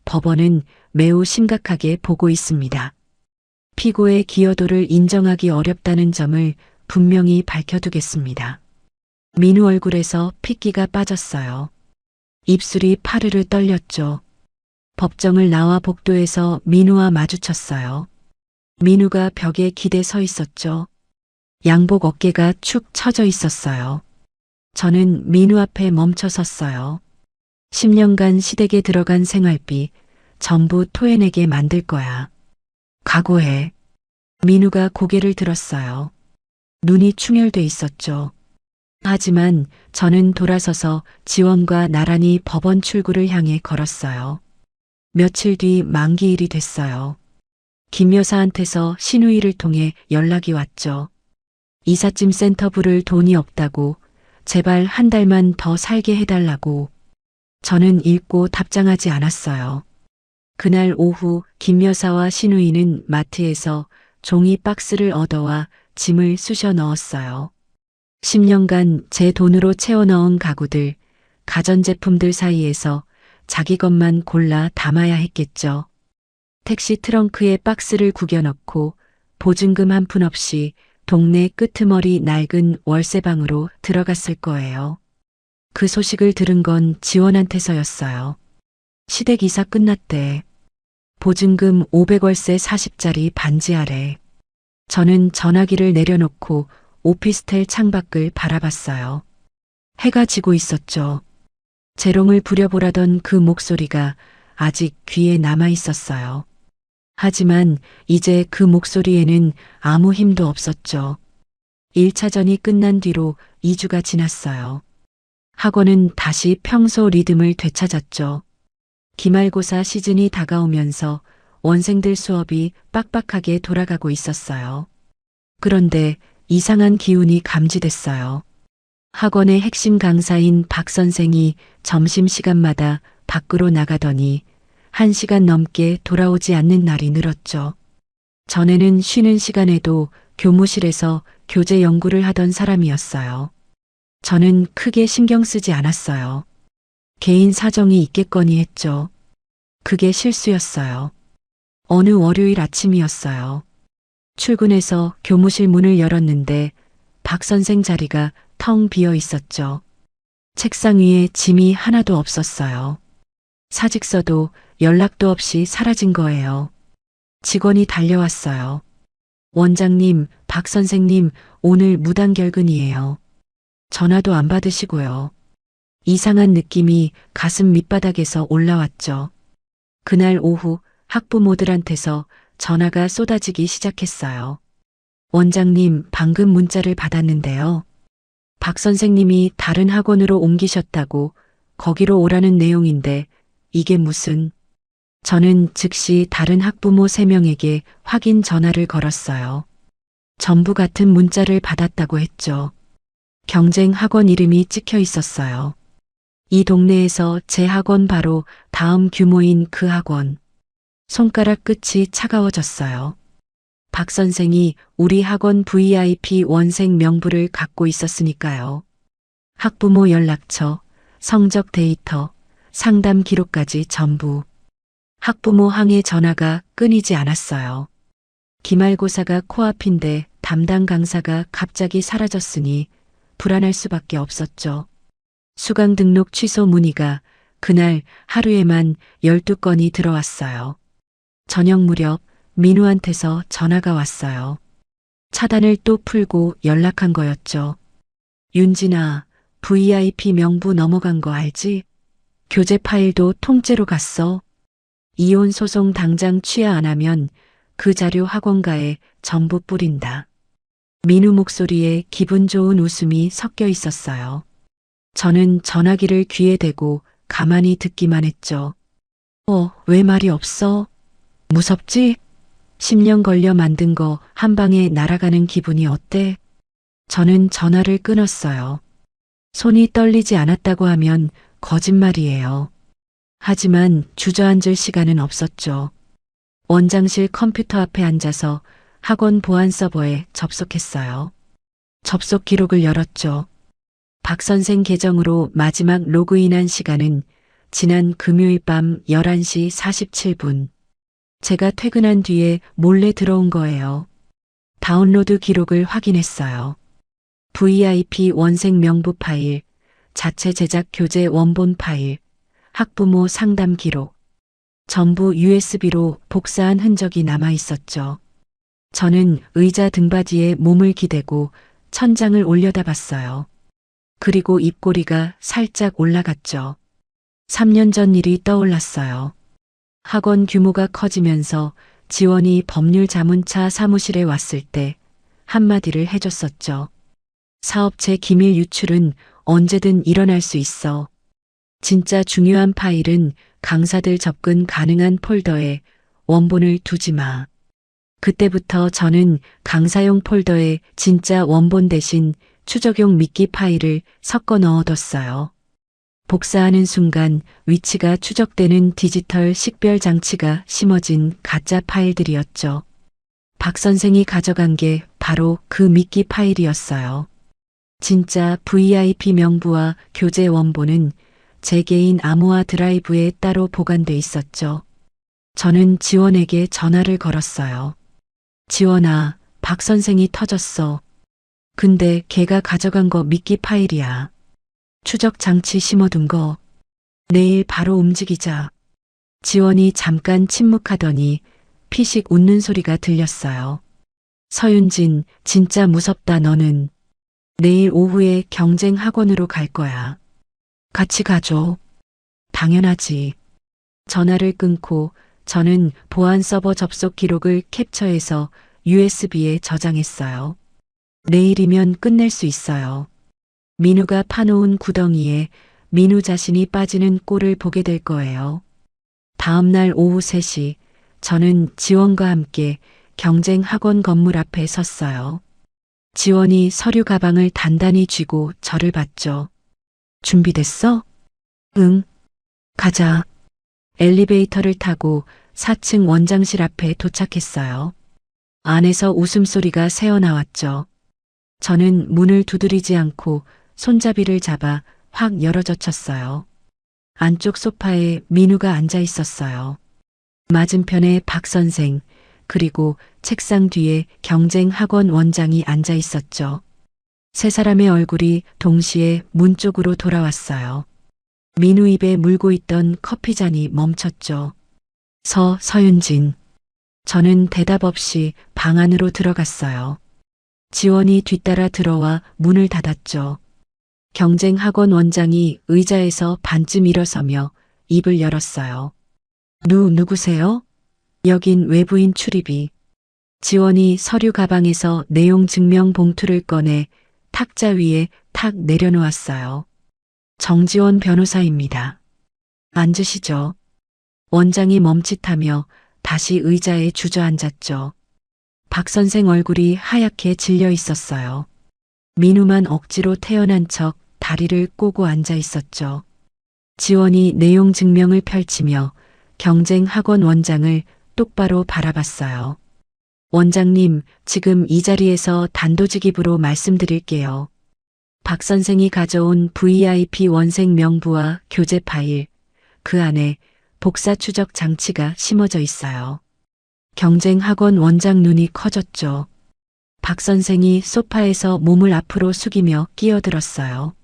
법원은 매우 심각하게 보고 있습니다. 피고의 기여도를 인정하기 어렵다는 점을 분명히 밝혀두겠습니다. 민우 얼굴에서 핏기가 빠졌어요. 입술이 파르르 떨렸죠. 법정을 나와 복도에서 민우와 마주쳤어요. 민우가 벽에 기대 서 있었죠. 양복 어깨가 축 처져 있었어요. 저는 민우 앞에 멈춰 섰어요. 10년간 시댁에 들어간 생활비 전부 토해내게 만들 거야. 각오해. 민우가 고개를 들었어요. 눈이 충혈돼 있었죠. 하지만 저는 돌아서서 지원과 나란히 법원 출구를 향해 걸었어요. 며칠 뒤 만기일이 됐어요. 김 여사한테서 신우이를 통해 연락이 왔죠. 이삿짐 센터 부를 돈이 없다고, 제발 한 달만 더 살게 해달라고. 저는 읽고 답장하지 않았어요. 그날 오후 김 여사와 신우이는 마트에서 종이 박스를 얻어와 짐을 쑤셔 넣었어요. 10년간 제 돈으로 채워 넣은 가구들, 가전제품들 사이에서 자기 것만 골라 담아야 했겠죠. 택시 트렁크에 박스를 구겨 넣고 보증금 한 푼 없이 동네 끄트머리 낡은 월세방으로 들어갔을 거예요. 그 소식을 들은 건 지원한테서였어요. 시댁 이사 끝났대. 보증금 500월세 40짜리 반지 아래. 저는 전화기를 내려놓고 오피스텔 창밖을 바라봤어요. 해가 지고 있었죠. 재롱을 부려보라던 그 목소리가 아직 귀에 남아 있었어요. 하지만 이제 그 목소리에는 아무 힘도 없었죠. 1차전이 끝난 뒤로 2주가 지났어요. 학원은 다시 평소 리듬을 되찾았죠. 기말고사 시즌이 다가오면서 원생들 수업이 빡빡하게 돌아가고 있었어요. 그런데 이상한 기운이 감지됐어요. 학원의 핵심 강사인 박 선생이 점심시간마다 밖으로 나가더니 1시간 넘게 돌아오지 않는 날이 늘었죠. 전에는 쉬는 시간에도 교무실에서 교재 연구를 하던 사람이었어요. 저는 크게 신경 쓰지 않았어요. 개인 사정이 있겠거니 했죠. 그게 실수였어요. 어느 월요일 아침이었어요. 출근해서 교무실 문을 열었는데 박 선생 자리가 텅 비어 있었죠. 책상 위에 짐이 하나도 없었어요. 사직서도 연락도 없이 사라진 거예요. 직원이 달려왔어요. 원장님, 박 선생님, 오늘 무단결근이에요. 전화도 안 받으시고요. 이상한 느낌이 가슴 밑바닥에서 올라왔죠. 그날 오후 학부모들한테서 전화가 쏟아지기 시작했어요. 원장님, 방금 문자를 받았는데요. 박 선생님이 다른 학원으로 옮기셨다고 거기로 오라는 내용인데 이게 무슨... 저는 즉시 다른 학부모 3명에게 확인 전화를 걸었어요. 전부 같은 문자를 받았다고 했죠. 경쟁 학원 이름이 찍혀 있었어요. 이 동네에서 제 학원 바로 다음 규모인 그 학원. 손가락 끝이 차가워졌어요. 박 선생이 우리 학원 VIP 원생 명부를 갖고 있었으니까요. 학부모 연락처, 성적 데이터, 상담 기록까지 전부. 학부모 항해 전화가 끊이지 않았어요. 기말고사가 코앞인데 담당 강사가 갑자기 사라졌으니 불안할 수밖에 없었죠. 수강 등록 취소 문의가 그날 하루에만 12건이 들어왔어요. 저녁 무렵 민우한테서 전화가 왔어요. 차단을 또 풀고 연락한 거였죠. 윤진아, VIP 명부 넘어간 거 알지? 교재 파일도 통째로 갔어. 이혼 소송 당장 취하 안 하면 그 자료 학원가에 전부 뿌린다. 민우 목소리에 기분 좋은 웃음이 섞여 있었어요. 저는 전화기를 귀에 대고 가만히 듣기만 했죠. 왜 말이 없어? 무섭지? 10년 걸려 만든 거 한 방에 날아가는 기분이 어때? 저는 전화를 끊었어요. 손이 떨리지 않았다고 하면 거짓말이에요. 하지만 주저앉을 시간은 없었죠. 원장실 컴퓨터 앞에 앉아서 학원 보안 서버에 접속했어요. 접속 기록을 열었죠. 박 선생 계정으로 마지막 로그인한 시간은 지난 금요일 밤 11시 47분. 제가 퇴근한 뒤에 몰래 들어온 거예요. 다운로드 기록을 확인했어요. VIP 원생 명부 파일, 자체 제작 교재 원본 파일, 학부모 상담 기록. 전부 USB로 복사한 흔적이 남아 있었죠. 저는 의자 등받이에 몸을 기대고 천장을 올려다봤어요. 그리고 입꼬리가 살짝 올라갔죠. 3년 전 일이 떠올랐어요. 학원 규모가 커지면서 지원이 법률 자문차 사무실에 왔을 때 한마디를 해줬었죠. 사업체 기밀 유출은 언제든 일어날 수 있어. 진짜 중요한 파일은 강사들 접근 가능한 폴더에 원본을 두지 마. 그때부터 저는 강사용 폴더에 진짜 원본 대신 추적용 미끼 파일을 섞어 넣어뒀어요. 복사하는 순간 위치가 추적되는 디지털 식별 장치가 심어진 가짜 파일들이었죠. 박 선생이 가져간 게 바로 그 미끼 파일이었어요. 진짜 VIP 명부와 교재 원본은 제 개인 암호화 드라이브에 따로 보관돼 있었죠. 저는 지원에게 전화를 걸었어요. 지원아, 박 선생이 터졌어. 근데 걔가 가져간 거 미끼 파일이야. 추적 장치 심어둔 거. 내일 바로 움직이자. 지원이 잠깐 침묵하더니 피식 웃는 소리가 들렸어요. 서윤진, 진짜 무섭다 너는. 내일 오후에 경쟁 학원으로 갈 거야. 같이 가줘. 당연하지. 전화를 끊고 저는 보안 서버 접속 기록을 캡처해서 USB에 저장했어요. 내일이면 끝낼 수 있어요. 민우가 파놓은 구덩이에 민우 자신이 빠지는 꼴을 보게 될 거예요. 다음 날 오후 3시 저는 지원과 함께 경쟁 학원 건물 앞에 섰어요. 지원이 서류 가방을 단단히 쥐고 저를 봤죠. 준비됐어? 응. 가자. 엘리베이터를 타고 4층 원장실 앞에 도착했어요. 안에서 웃음소리가 새어나왔죠. 저는 문을 두드리지 않고 손잡이를 잡아 확 열어젖혔어요. 안쪽 소파에 민우가 앉아 있었어요. 맞은편에 박 선생, 그리고 책상 뒤에 경쟁 학원 원장이 앉아 있었죠. 세 사람의 얼굴이 동시에 문 쪽으로 돌아왔어요. 민우 입에 물고 있던 커피잔이 멈췄죠. 서윤진. 저는 대답 없이 방 안으로 들어갔어요. 지원이 뒤따라 들어와 문을 닫았죠. 경쟁 학원 원장이 의자에서 반쯤 일어서며 입을 열었어요. 누구세요? 여긴 외부인 출입이. 지원이 서류 가방에서 내용 증명 봉투를 꺼내 탁자 위에 탁 내려놓았어요. 정지원 변호사입니다. 앉으시죠. 원장이 멈칫하며 다시 의자에 주저앉았죠. 박 선생 얼굴이 하얗게 질려 있었어요. 민우만 억지로 태어난 척 다리를 꼬고 앉아 있었죠. 지원이 내용 증명을 펼치며 경쟁 학원 원장을 똑바로 바라봤어요. 원장님, 지금 이 자리에서 단도직입으로 말씀드릴게요. 박 선생이 가져온 VIP 원생 명부와 교재 파일, 그 안에 복사 추적 장치가 심어져 있어요. 경쟁 학원 원장 눈이 커졌죠. 박 선생이 소파에서 몸을 앞으로 숙이며 끼어들었어요.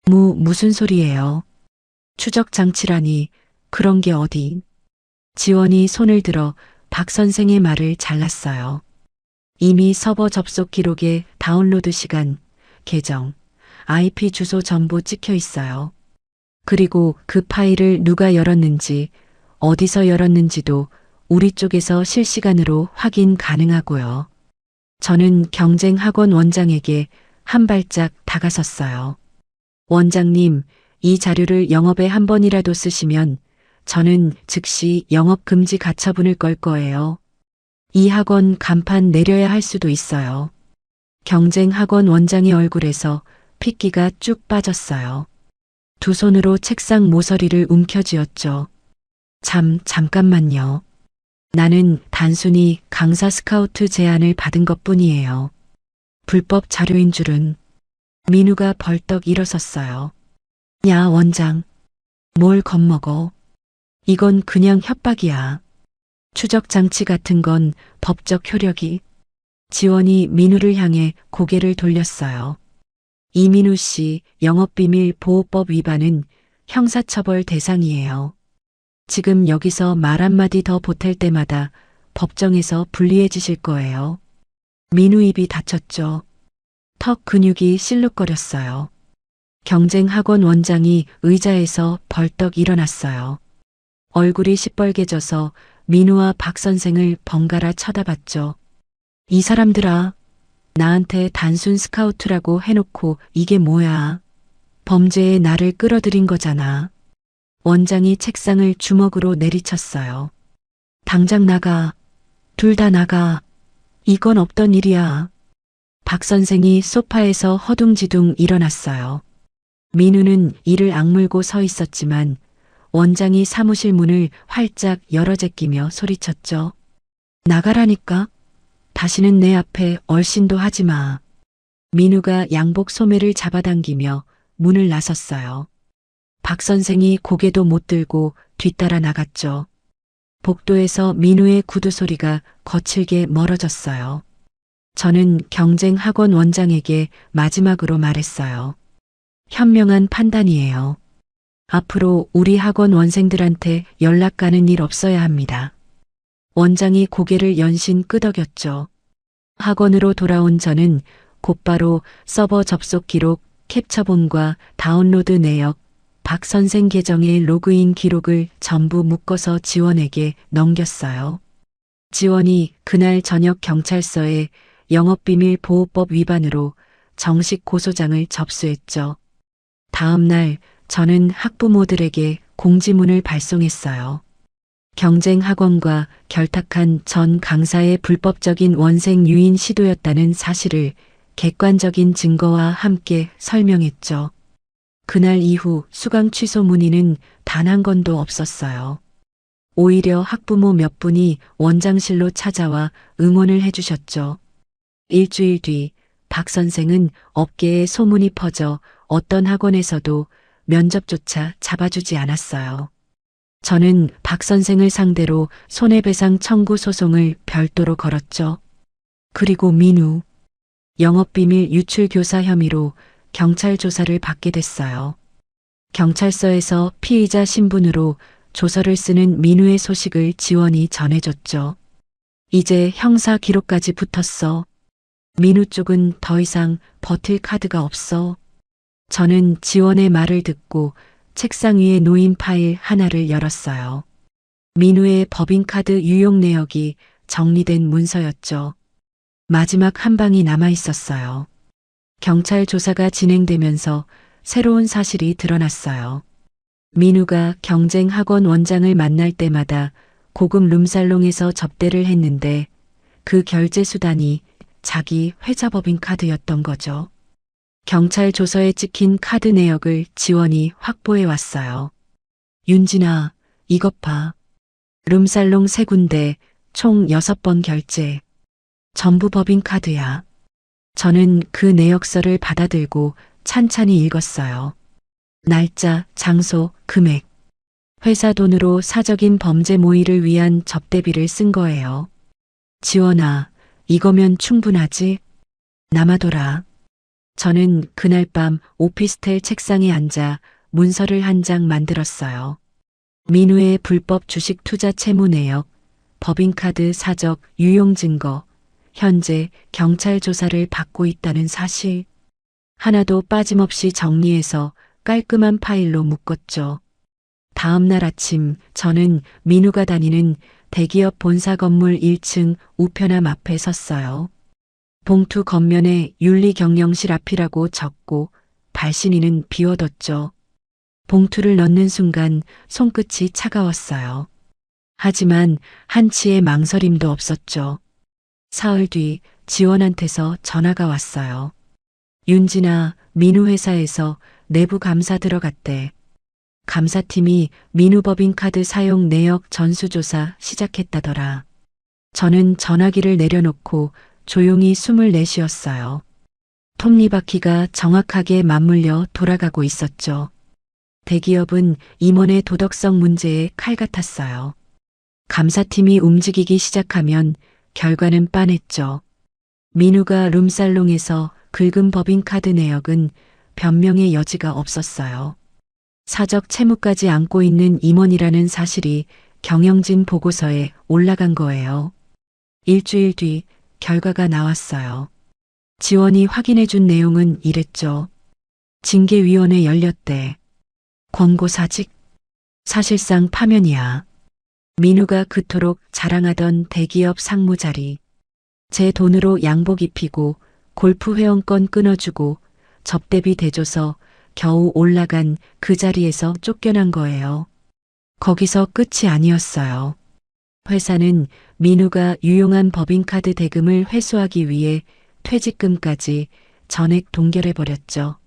무슨 소리예요? 추적 장치라니, 그런 게 어디? 지원이 손을 들어 박 선생의 말을 잘랐어요. 이미 서버 접속 기록에 다운로드 시간, 계정, IP 주소 전부 찍혀 있어요. 그리고 그 파일을 누가 열었는지, 어디서 열었는지도 우리 쪽에서 실시간으로 확인 가능하고요. 저는 경쟁학원 원장에게 한 발짝 다가섰어요. 원장님, 이 자료를 영업에 한 번이라도 쓰시면 저는 즉시 영업 금지 가처분을 걸 거예요. 이 학원 간판 내려야 할 수도 있어요. 경쟁학원 원장의 얼굴에서 핏기가 쭉 빠졌어요. 두 손으로 책상 모서리를 움켜쥐었죠. 잠깐만요. 나는 단순히 강사 스카우트 제안을 받은 것뿐이에요. 불법 자료인 줄은. 민우가 벌떡 일어섰어요. 야, 원장. 뭘 겁먹어. 이건 그냥 협박이야. 추적 장치 같은 건 법적 효력이. 지원이 민우를 향해 고개를 돌렸어요. 이민우 씨 영업비밀 보호법 위반은 형사처벌 대상이에요. 지금 여기서 말 한마디 더 보탤 때마다 법정에서 불리해지실 거예요. 민우 입이 닫혔죠. 턱 근육이 실룩거렸어요. 경쟁학원 원장이 의자에서 벌떡 일어났어요. 얼굴이 시뻘개져서 민우와 박 선생을 번갈아 쳐다봤죠. 이 사람들아, 나한테 단순 스카우트라고 해놓고 이게 뭐야. 범죄에 나를 끌어들인 거잖아. 원장이 책상을 주먹으로 내리쳤어요. 당장 나가. 둘 다 나가. 이건 없던 일이야. 박 선생이 소파에서 허둥지둥 일어났어요. 민우는 이를 악물고 서 있었지만 원장이 사무실 문을 활짝 열어 제끼며 소리쳤죠. 나가라니까. 다시는 내 앞에 얼씬도 하지 마. 민우가 양복 소매를 잡아당기며 문을 나섰어요. 박 선생이 고개도 못 들고 뒤따라 나갔죠. 복도에서 민우의 구두 소리가 거칠게 멀어졌어요. 저는 경쟁학원 원장에게 마지막으로 말했어요. 현명한 판단이에요. 앞으로 우리 학원 원생들한테 연락 가는 일 없어야 합니다. 원장이 고개를 연신 끄덕였죠. 학원으로 돌아온 저는 곧바로 서버 접속 기록, 캡처본과 다운로드 내역, 박 선생 계정의 로그인 기록을 전부 묶어서 지원에게 넘겼어요. 지원이 그날 저녁 경찰서에 영업비밀 보호법 위반으로 정식 고소장을 접수했죠. 다음 날 저는 학부모들에게 공지문을 발송했어요. 경쟁학원과 결탁한 전 강사의 불법적인 원생 유인 시도였다는 사실을 객관적인 증거와 함께 설명했죠. 그날 이후 수강 취소 문의는 단 한 건도 없었어요. 오히려 학부모 몇 분이 원장실로 찾아와 응원을 해주셨죠. 일주일 뒤 박 선생은 업계에 소문이 퍼져 어떤 학원에서도 면접조차 잡아주지 않았어요. 저는 박 선생을 상대로 손해배상 청구 소송을 별도로 걸었죠. 그리고 민우, 영업비밀 유출 교사 혐의로 경찰 조사를 받게 됐어요. 경찰서에서 피의자 신분으로 조서를 쓰는 민우의 소식을 지원이 전해줬죠. 이제 형사 기록까지 붙었어. 민우 쪽은 더 이상 버틸 카드가 없어. 저는 지원의 말을 듣고 책상 위에 놓인 파일 하나를 열었어요. 민우의 법인카드 유용 내역이 정리된 문서였죠. 마지막 한 방이 남아 있었어요. 경찰 조사가 진행되면서 새로운 사실이 드러났어요. 민우가 경쟁학원 원장을 만날 때마다 고급 룸살롱에서 접대를 했는데 그 결제 수단이 자기 회사법인 카드였던 거죠. 경찰 조서에 찍힌 카드 내역을 지원이 확보해 왔어요. 윤진아, 이것 봐. 룸살롱 3군데, 총 6번 결제. 전부 법인 카드야. 저는 그 내역서를 받아들고 찬찬히 읽었어요. 날짜, 장소, 금액. 회사 돈으로 사적인 범죄 모의를 위한 접대비를 쓴 거예요. 지원아, 이거면 충분하지? 남아돌아. 저는 그날 밤 오피스텔 책상에 앉아 문서를 한 장 만들었어요. 민우의 불법 주식 투자 채무 내역, 법인카드 사적 유용 증거, 현재 경찰 조사를 받고 있다는 사실. 하나도 빠짐없이 정리해서 깔끔한 파일로 묶었죠. 다음 날 아침 저는 민우가 다니는 대기업 본사 건물 1층 우편함 앞에 섰어요. 봉투 겉면에 윤리경영실 앞이라고 적고 발신인은 비워뒀죠. 봉투를 넣는 순간 손끝이 차가웠어요. 하지만 한치의 망설임도 없었죠. 사흘 뒤 지원한테서 전화가 왔어요. 윤진아, 민우 회사에서 내부 감사 들어갔대. 감사팀이 민우 법인카드 사용 내역 전수조사 시작했다더라. 저는 전화기를 내려놓고 조용히 숨을 내쉬었어요. 톱니바퀴가 정확하게 맞물려 돌아가고 있었죠. 대기업은 임원의 도덕성 문제에 칼 같았어요. 감사팀이 움직이기 시작하면 결과는 빤했죠. 민우가 룸살롱에서 긁은 법인카드 내역은 변명의 여지가 없었어요. 사적 채무까지 안고 있는 임원이라는 사실이 경영진 보고서에 올라간 거예요. 일주일 뒤 결과가 나왔어요. 지원이 확인해준 내용은 이랬죠. 징계위원회 열렸대. 권고사직. 사실상 파면이야. 민우가 그토록 자랑하던 대기업 상무 자리. 제 돈으로 양복 입히고 골프 회원권 끊어주고 접대비 대줘서 겨우 올라간 그 자리에서 쫓겨난 거예요. 거기서 끝이 아니었어요. 회사는 민우가 유용한 법인카드 대금을 회수하기 위해 퇴직금까지 전액 동결해버렸죠.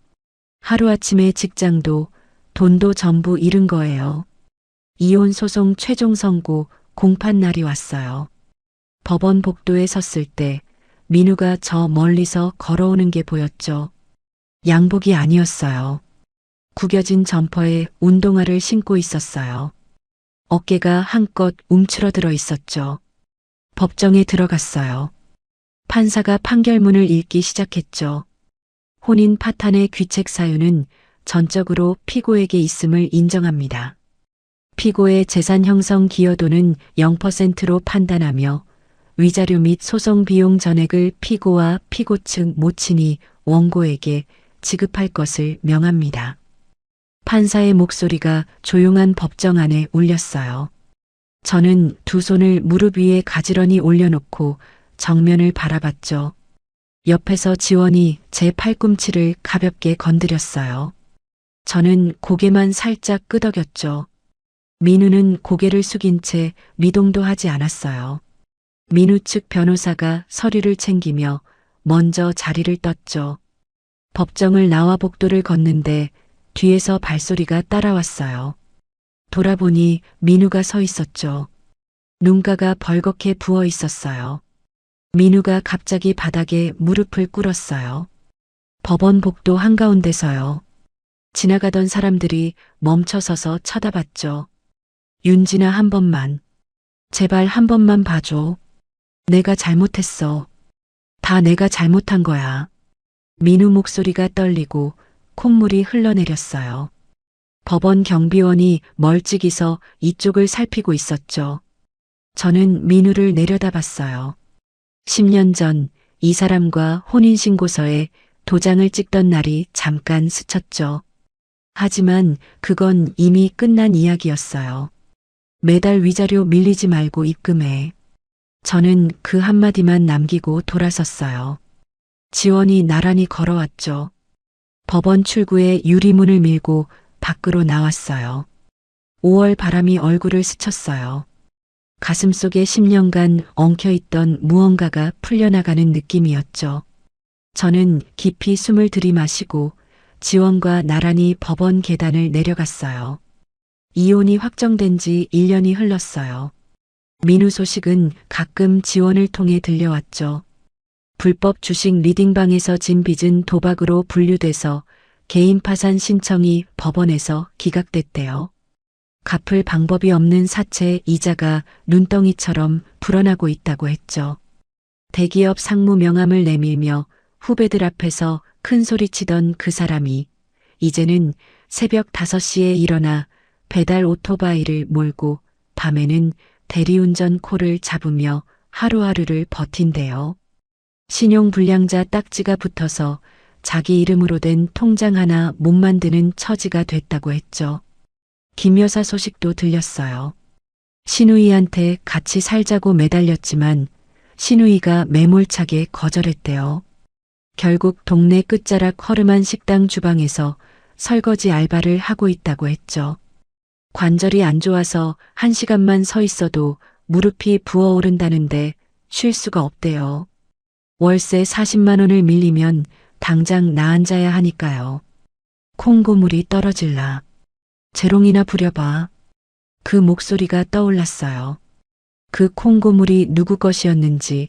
하루아침에 직장도 돈도 전부 잃은 거예요. 이혼 소송 최종 선고 공판 날이 왔어요. 법원 복도에 섰을 때 민우가 저 멀리서 걸어오는 게 보였죠. 양복이 아니었어요. 구겨진 점퍼에 운동화를 신고 있었어요. 어깨가 한껏 움츠러들어 있었죠. 법정에 들어갔어요. 판사가 판결문을 읽기 시작했죠. 혼인 파탄의 귀책 사유는 전적으로 피고에게 있음을 인정합니다. 피고의 재산 형성 기여도는 0%로 판단하며 위자료 및 소송 비용 전액을 피고와 피고 측 모친이 원고에게 지급할 것을 명합니다. 판사의 목소리가 조용한 법정 안에 울렸어요. 저는 두 손을 무릎 위에 가지런히 올려놓고 정면을 바라봤죠. 옆에서 지원이 제 팔꿈치를 가볍게 건드렸어요. 저는 고개만 살짝 끄덕였죠. 민우는 고개를 숙인 채 미동도 하지 않았어요. 민우 측 변호사가 서류를 챙기며 먼저 자리를 떴죠. 법정을 나와 복도를 걷는데 뒤에서 발소리가 따라왔어요. 돌아보니 민우가 서 있었죠. 눈가가 벌겋게 부어 있었어요. 민우가 갑자기 바닥에 무릎을 꿇었어요. 법원 복도 한가운데서요. 지나가던 사람들이 멈춰서서 쳐다봤죠. 윤진아, 한 번만. 제발 한 번만 봐줘. 내가 잘못했어. 다 내가 잘못한 거야. 민우 목소리가 떨리고 콧물이 흘러내렸어요. 법원 경비원이 멀찍이서 이쪽을 살피고 있었죠. 저는 민우를 내려다봤어요. 10년 전 이 사람과 혼인신고서에 도장을 찍던 날이 잠깐 스쳤죠. 하지만 그건 이미 끝난 이야기였어요. 매달 위자료 밀리지 말고 입금해. 저는 그 한마디만 남기고 돌아섰어요. 지원이 나란히 걸어왔죠. 법원 출구에 유리문을 밀고 밖으로 나왔어요. 5월 바람이 얼굴을 스쳤어요. 가슴속에 10년간 엉켜있던 무언가가 풀려나가는 느낌이었죠. 저는 깊이 숨을 들이마시고 지원과 나란히 법원 계단을 내려갔어요. 이혼이 확정된 지 1년이 흘렀어요. 민우 소식은 가끔 지원을 통해 들려왔죠. 불법 주식 리딩방에서 진 빚은 도박으로 분류돼서 개인 파산 신청이 법원에서 기각됐대요. 갚을 방법이 없는 사채 이자가 눈덩이처럼 불어나고 있다고 했죠. 대기업 상무 명함을 내밀며 후배들 앞에서 큰 소리치던 그 사람이 이제는 새벽 5시에 일어나 배달 오토바이를 몰고 밤에는 대리운전 코를 잡으며 하루하루를 버틴대요. 신용불량자 딱지가 붙어서 자기 이름으로 된 통장 하나 못 만드는 처지가 됐다고 했죠. 김 여사 소식도 들렸어요. 신우이한테 같이 살자고 매달렸지만 신우이가 매몰차게 거절했대요. 결국 동네 끝자락 허름한 식당 주방에서 설거지 알바를 하고 있다고 했죠. 관절이 안 좋아서 1시간만 서 있어도 무릎이 부어오른다는데 쉴 수가 없대요. 월세 40만 원을 밀리면 당장 나앉아야 하니까요. 콩고물이 떨어질라. 재롱이나 부려봐. 그 목소리가 떠올랐어요. 그 콩고물이 누구 것이었는지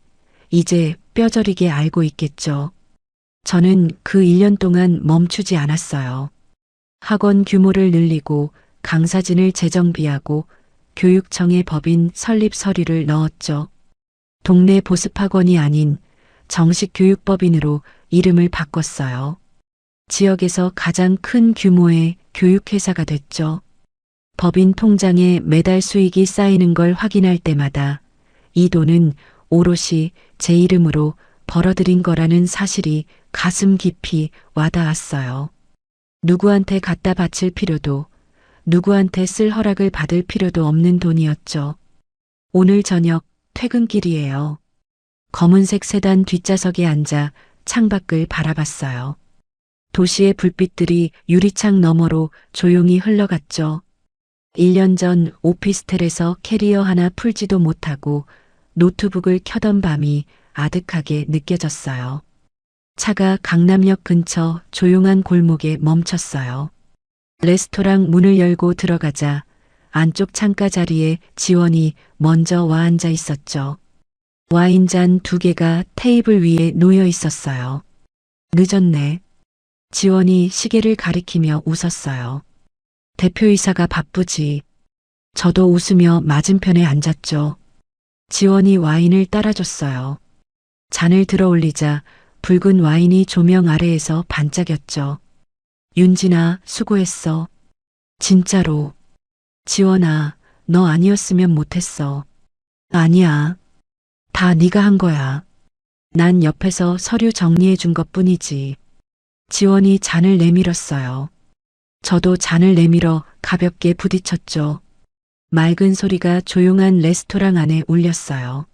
이제 뼈저리게 알고 있겠죠. 저는 그 1년 동안 멈추지 않았어요. 학원 규모를 늘리고 강사진을 재정비하고 교육청에 법인 설립 서류를 넣었죠. 동네 보습학원이 아닌 정식 교육법인으로 이름을 바꿨어요. 지역에서 가장 큰 규모의 교육회사가 됐죠. 법인 통장에 매달 수익이 쌓이는 걸 확인할 때마다 이 돈은 오롯이 제 이름으로 벌어들인 거라는 사실이 가슴 깊이 와닿았어요. 누구한테 갖다 바칠 필요도, 누구한테 쓸 허락을 받을 필요도 없는 돈이었죠. 오늘 저녁 퇴근길이에요. 검은색 세단 뒷좌석에 앉아 창밖을 바라봤어요. 도시의 불빛들이 유리창 너머로 조용히 흘러갔죠. 1년 전 오피스텔에서 캐리어 하나 풀지도 못하고 노트북을 켜던 밤이 아득하게 느껴졌어요. 차가 강남역 근처 조용한 골목에 멈췄어요. 레스토랑 문을 열고 들어가자 안쪽 창가 자리에 지원이 먼저 와 앉아 있었죠. 와인잔 2개가 테이블 위에 놓여 있었어요. 늦었네. 지원이 시계를 가리키며 웃었어요. 대표이사가 바쁘지. 저도 웃으며 맞은편에 앉았죠. 지원이 와인을 따라줬어요. 잔을 들어 올리자 붉은 와인이 조명 아래에서 반짝였죠. 윤진아, 수고했어. 진짜로. 지원아, 너 아니었으면 못했어. 아니야. 다 네가 한 거야. 난 옆에서 서류 정리해 준 것뿐이지. 지원이 잔을 내밀었어요. 저도 잔을 내밀어 가볍게 부딪혔죠. 맑은 소리가 조용한 레스토랑 안에 울렸어요.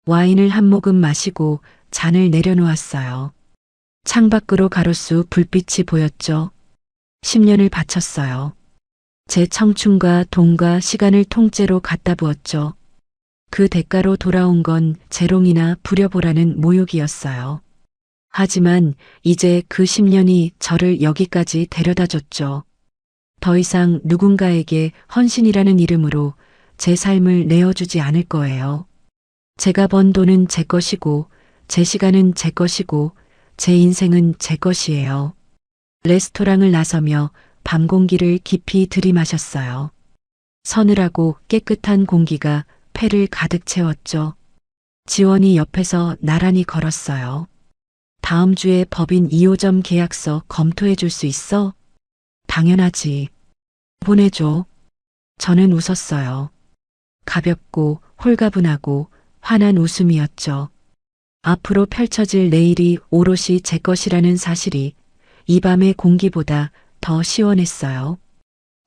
와인을 한 모금 마시고 잔을 내려놓았어요. 창밖으로 가로수 불빛이 보였죠. 10년을 바쳤어요. 제 청춘과 돈과 시간을 통째로 갖다 부었죠. 그 대가로 돌아온 건 재롱이나 부려보라는 모욕이었어요. 하지만 이제 그 10년이 저를 여기까지 데려다 줬죠. 더 이상 누군가에게 헌신이라는 이름으로 제 삶을 내어주지 않을 거예요. 제가 번 돈은 제 것이고, 제 시간은 제 것이고, 제 인생은 제 것이에요. 레스토랑을 나서며 밤 공기를 깊이 들이마셨어요. 서늘하고 깨끗한 공기가 폐를 가득 채웠죠. 지원이 옆에서 나란히 걸었어요. 다음 주에 법인 2호점 계약서 검토해 줄 수 있어? 당연하지. 보내줘. 저는 웃었어요. 가볍고 홀가분하고 환한 웃음이었죠. 앞으로 펼쳐질 내일이 오롯이 제 것이라는 사실이 이 밤의 공기보다 더 시원했어요.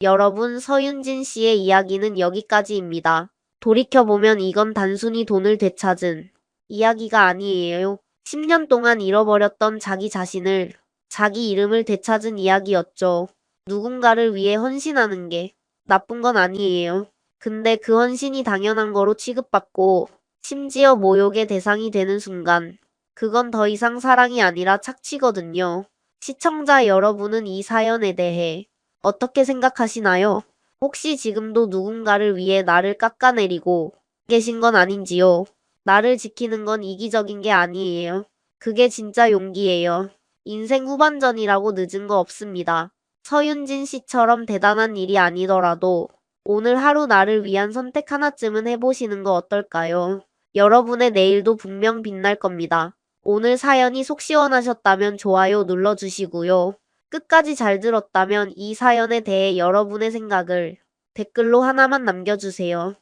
여러분, 서윤진 씨의 이야기는 여기까지입니다. 돌이켜보면 이건 단순히 돈을 되찾은 이야기가 아니에요. 10년 동안 잃어버렸던 자기 자신을, 자기 이름을 되찾은 이야기였죠. 누군가를 위해 헌신하는 게 나쁜 건 아니에요. 근데 그 헌신이 당연한 거로 취급받고 심지어 모욕의 대상이 되는 순간 그건 더 이상 사랑이 아니라 착취거든요. 시청자 여러분은 이 사연에 대해 어떻게 생각하시나요? 혹시 지금도 누군가를 위해 나를 깎아내리고 계신 건 아닌지요? 나를 지키는 건 이기적인 게 아니에요. 그게 진짜 용기예요. 인생 후반전이라고 늦은 거 없습니다. 서윤진 씨처럼 대단한 일이 아니더라도 오늘 하루 나를 위한 선택 하나쯤은 해보시는 거 어떨까요? 여러분의 내일도 분명 빛날 겁니다. 오늘 사연이 속 시원하셨다면 좋아요 눌러주시고요. 끝까지 잘 들었다면 이 사연에 대해 여러분의 생각을 댓글로 하나만 남겨주세요.